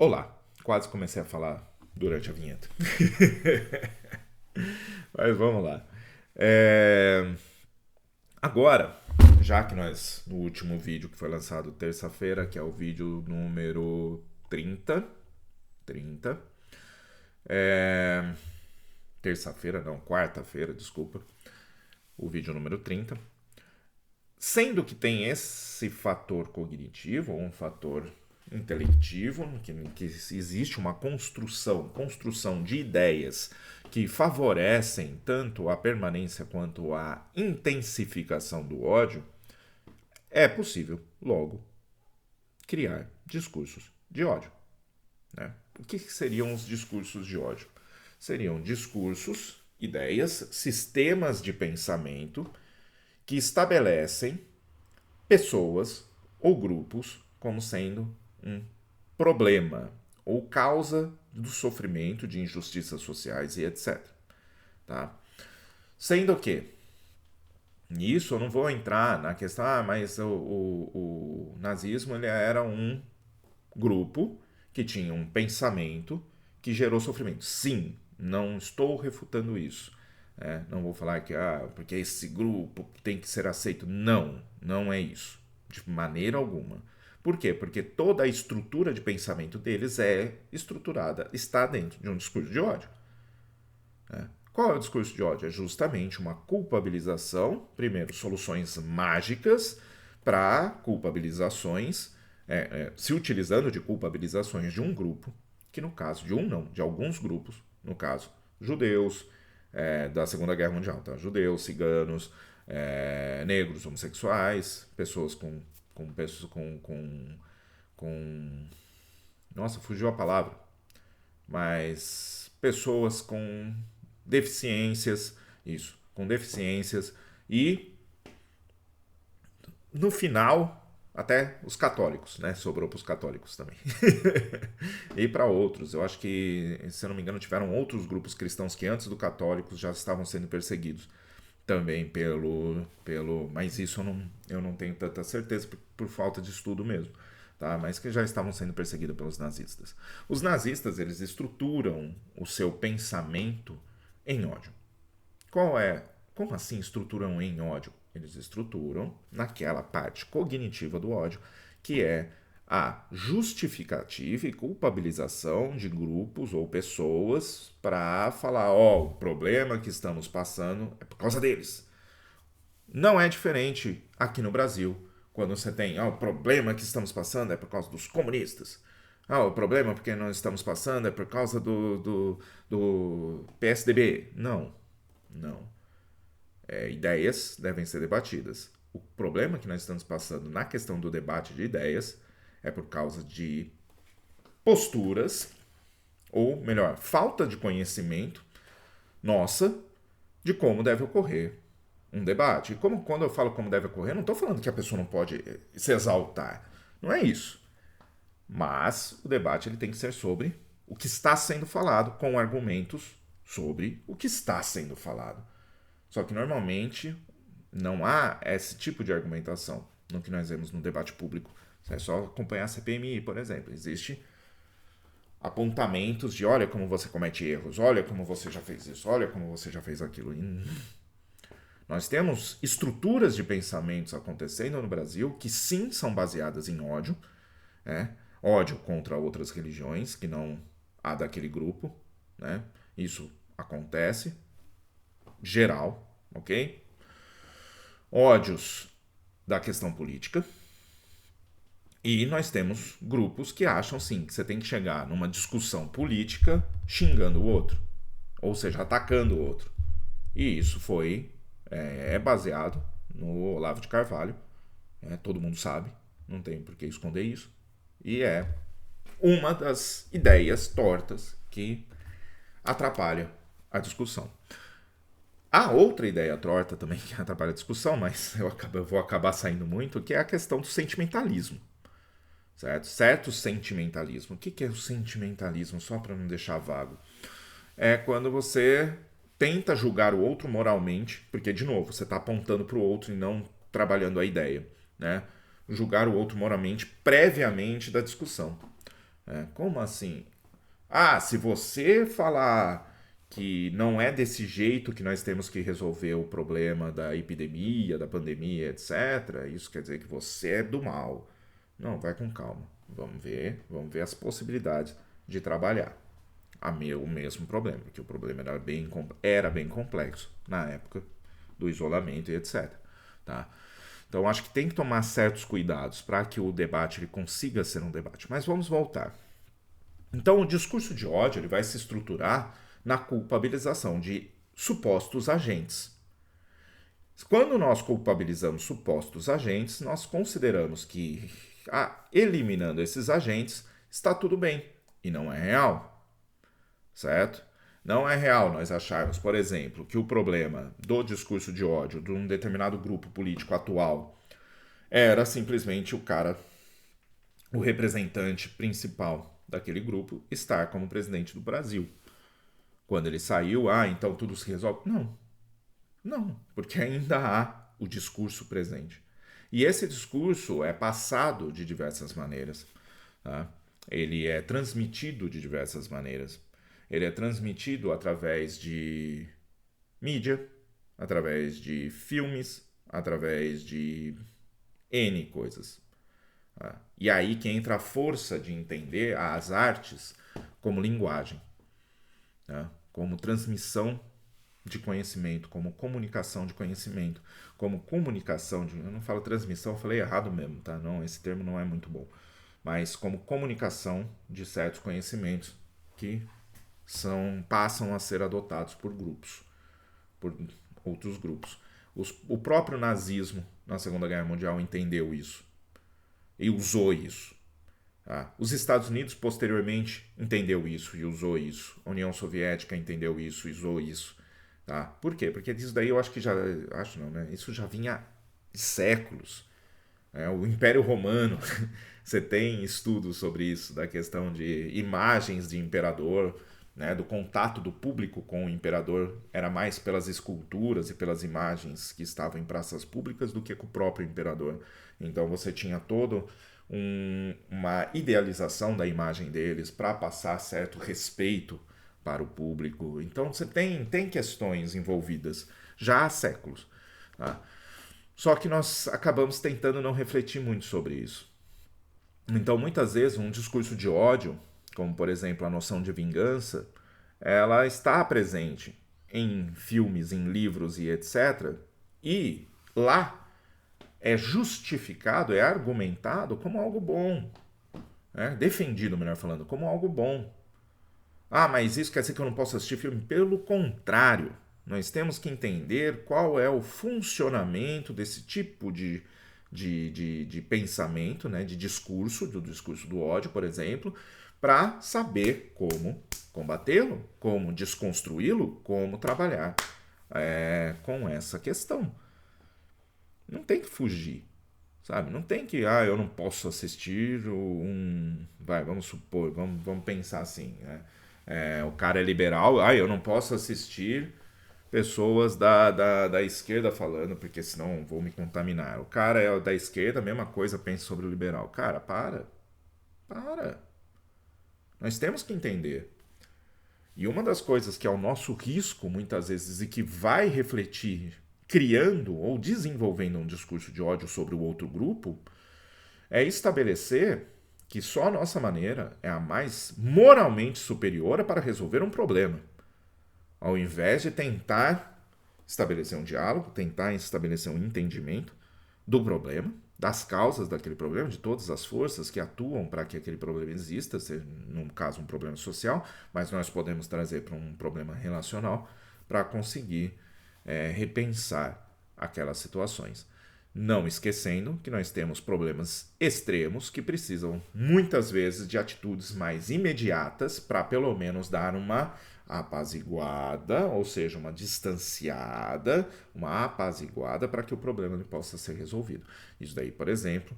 Olá, quase comecei a falar durante a vinheta. Mas vamos lá. É, Agora, já que no último vídeo que foi lançado terça-feira, que é o vídeo número 30, é... terça-feira, não, quarta-feira, desculpa, o vídeo número 30, sendo que tem esse fator cognitivo, ou um fator intelectivo, que existe uma construção de ideias que favorecem tanto a permanência quanto a intensificação do ódio, é possível, logo, criar discursos de ódio. Né? O que seriam os discursos de ódio? Seriam discursos, ideias, sistemas de pensamento que estabelecem pessoas ou grupos como sendo um problema ou causa do sofrimento, de injustiças sociais e etc. Tá? Sendo que, nisso eu não vou entrar na questão, mas o nazismo ele era um grupo que tinha um pensamento que gerou sofrimento. Sim, não estou refutando isso. Não vou falar que porque esse grupo tem que ser aceito. Não, não é isso. De maneira alguma. Por quê? Porque toda a estrutura de pensamento deles é estruturada, está dentro de um discurso de ódio. Qual é o discurso de ódio? É justamente uma culpabilização, primeiro, soluções mágicas para culpabilizações, se utilizando de culpabilizações de um grupo, que no caso de um não, de alguns grupos, no caso judeus, da Segunda Guerra Mundial, tá? Judeus, ciganos, negros, homossexuais, pessoas com nossa, fugiu a palavra, mas pessoas com deficiências, isso, com deficiências e no final até os católicos, né? Sobrou para os católicos também. E para outros. Eu acho que, se eu não me engano, tiveram outros grupos cristãos que antes do católicos já estavam sendo perseguidos também mas isso eu não tenho tanta certeza por falta de estudo mesmo. Tá? Mas que já estavam sendo perseguidos pelos nazistas. Os nazistas, eles estruturam o seu pensamento em ódio. Como assim estruturam em ódio? Eles estruturam naquela parte cognitiva do ódio, que é a justificativa e culpabilização de grupos ou pessoas para falar, o problema que estamos passando é por causa deles. Não é diferente aqui no Brasil, quando você tem, o problema que estamos passando é por causa dos comunistas. O problema porque nós estamos passando é por causa do PSDB. Não, não. Ideias devem ser debatidas. O problema que nós estamos passando na questão do debate de ideias é por causa de posturas, ou melhor, falta de conhecimento nossa de como deve ocorrer um debate. E quando eu falo como deve ocorrer, não estou falando que a pessoa não pode se exaltar. Não é isso. Mas o debate ele tem que ser sobre o que está sendo falado, com argumentos sobre o que está sendo falado. Só que normalmente não há esse tipo de argumentação no que nós vemos no debate público. É só acompanhar a CPMI, por exemplo. Existe apontamentos de olha como você comete erros, olha como você já fez isso, olha como você já fez aquilo. E nós temos estruturas de pensamentos acontecendo no Brasil que sim são baseadas em ódio, ódio contra outras religiões que não há daquele grupo, né? Isso acontece, geral, ok? Ódios da questão política. E nós temos grupos que acham, sim, que você tem que chegar numa discussão política xingando o outro. Ou seja, atacando o outro. E isso é baseado no Olavo de Carvalho. Todo mundo sabe, não tem por que esconder isso. E é uma das ideias tortas que atrapalha a discussão. Há outra ideia torta também que atrapalha a discussão, mas eu vou acabar saindo muito, que é a questão do sentimentalismo. Certo sentimentalismo. O que é o sentimentalismo? Só para não deixar vago. É quando você tenta julgar o outro moralmente, porque, de novo, você está apontando para o outro e não trabalhando a ideia. Né? Julgar o outro moralmente previamente da discussão. Como assim? Ah, se você falar que não é desse jeito que nós temos que resolver o problema da epidemia, da pandemia, etc., isso quer dizer que você é do mal. Não, vai com calma. Vamos ver as possibilidades de trabalhar o mesmo problema, porque o problema era bem complexo na época do isolamento e etc. Tá? Então acho que tem que tomar certos cuidados para que o debate ele consiga ser um debate. Mas vamos voltar. Então o discurso de ódio ele vai se estruturar na culpabilização de supostos agentes. Quando nós culpabilizamos supostos agentes, nós consideramos que, eliminando esses agentes, está tudo bem. E não é real, certo? Não é real nós acharmos, por exemplo, que o problema do discurso de ódio de um determinado grupo político atual era simplesmente o representante principal daquele grupo, estar como presidente do Brasil. Quando ele saiu, então tudo se resolve. Não, não, porque ainda há o discurso presente. E esse discurso é passado de diversas maneiras. Tá? Ele é transmitido de diversas maneiras. Ele é transmitido através de mídia, através de filmes, através de N coisas. Tá? E aí que entra a força de entender as artes como linguagem, tá? Como transmissão de conhecimento, como comunicação de conhecimento, como comunicação de... Eu não falo transmissão, eu falei errado mesmo, tá? Não, esse termo não é muito bom. Mas como comunicação de certos conhecimentos que passam a ser adotados por grupos, por outros grupos. O próprio nazismo na Segunda Guerra Mundial entendeu isso e usou isso. Tá? Os Estados Unidos posteriormente entendeu isso e usou isso. A União Soviética entendeu isso e usou isso. Tá? Por quê? Porque disso daí eu acho que já... Acho não, né? Isso já vinha de séculos. O Império Romano, você tem estudos sobre isso, da questão de imagens de imperador, né, do contato do público com o imperador, era mais pelas esculturas e pelas imagens que estavam em praças públicas do que com o próprio imperador. Então você tinha todo uma idealização da imagem deles para passar certo respeito para o público. Então você tem questões envolvidas já há séculos. Tá? Só que nós acabamos tentando não refletir muito sobre isso. Então, muitas vezes, um discurso de ódio, como por exemplo a noção de vingança, ela está presente em filmes, em livros e etc. E lá é justificado, é argumentado como algo bom. Defendido, melhor falando, como algo bom. Mas isso quer dizer que eu não posso assistir filme? Pelo contrário, nós temos que entender qual é o funcionamento desse tipo de pensamento, né, de discurso, do discurso do ódio, por exemplo, para saber como combatê-lo, como desconstruí-lo, como trabalhar com essa questão. Não tem que fugir, sabe? Não tem que, eu não posso assistir vamos supor, vamos pensar assim, né? O cara é liberal, eu não posso assistir pessoas da esquerda falando, porque senão vou me contaminar. O cara é da esquerda, a mesma coisa, pensa sobre o liberal. Cara, para. Nós temos que entender. E uma das coisas que é o nosso risco, muitas vezes, e que vai refletir criando ou desenvolvendo um discurso de ódio sobre o outro grupo, é estabelecer que só a nossa maneira é a mais moralmente superior para resolver um problema. Ao invés de tentar estabelecer um diálogo, tentar estabelecer um entendimento do problema, das causas daquele problema, de todas as forças que atuam para que aquele problema exista, seja, num caso, um problema social, mas nós podemos trazer para um problema relacional para conseguir repensar aquelas situações. Não esquecendo que nós temos problemas extremos que precisam muitas vezes de atitudes mais imediatas para pelo menos dar uma apaziguada, ou seja, uma distanciada, uma apaziguada para que o problema possa ser resolvido. Isso daí, por exemplo,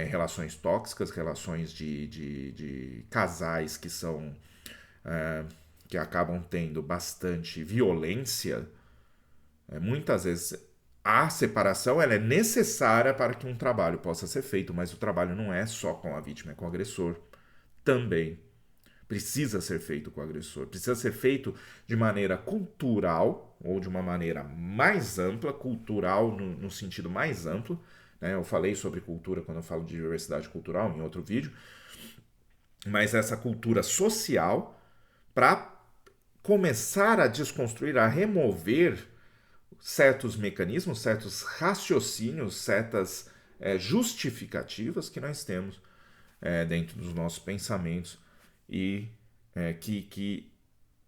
relações tóxicas, relações de casais que são que acabam tendo bastante violência. Muitas vezes a separação ela é necessária para que um trabalho possa ser feito, mas o trabalho não é só com a vítima, é com o agressor também precisa ser feito com o agressor, precisa ser feito de maneira cultural ou de uma maneira mais ampla, cultural no sentido mais amplo, né? Eu falei sobre cultura quando eu falo de diversidade cultural em outro vídeo, mas essa cultura social para começar a desconstruir, a remover certos mecanismos, certos raciocínios, certas justificativas que nós temos dentro dos nossos pensamentos e que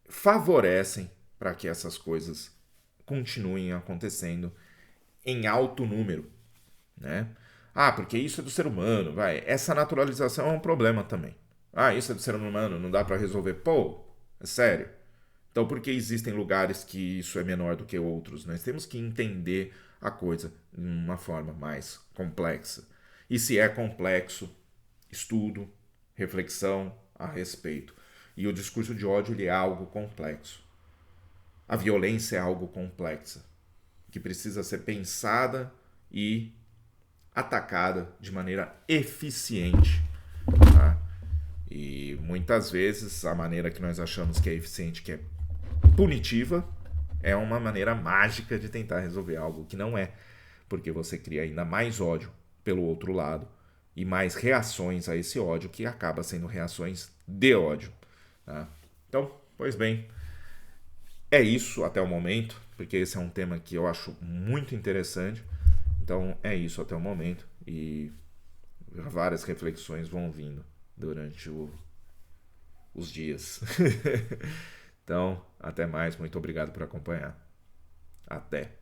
favorecem para que essas coisas continuem acontecendo em alto número, né? Ah, porque isso é do ser humano, vai. Essa naturalização é um problema também. Ah, isso é do ser humano, não dá para resolver. Pô, é sério. Então, por que existem lugares que isso é menor do que outros? Nós temos que entender a coisa de uma forma mais complexa. E se é complexo, estudo, reflexão a respeito. E o discurso de ódio ele é algo complexo. A violência é algo complexa, que precisa ser pensada e atacada de maneira eficiente. Tá? E muitas vezes a maneira que nós achamos que é eficiente, que é punitiva, é uma maneira mágica de tentar resolver algo que não é, porque você cria ainda mais ódio pelo outro lado e mais reações a esse ódio que acaba sendo reações de ódio. Tá? Então, pois bem, é isso até o momento, porque esse é um tema que eu acho muito interessante. Então é isso até o momento e várias reflexões vão vindo durante os dias. Então, até mais, muito obrigado por acompanhar. Até.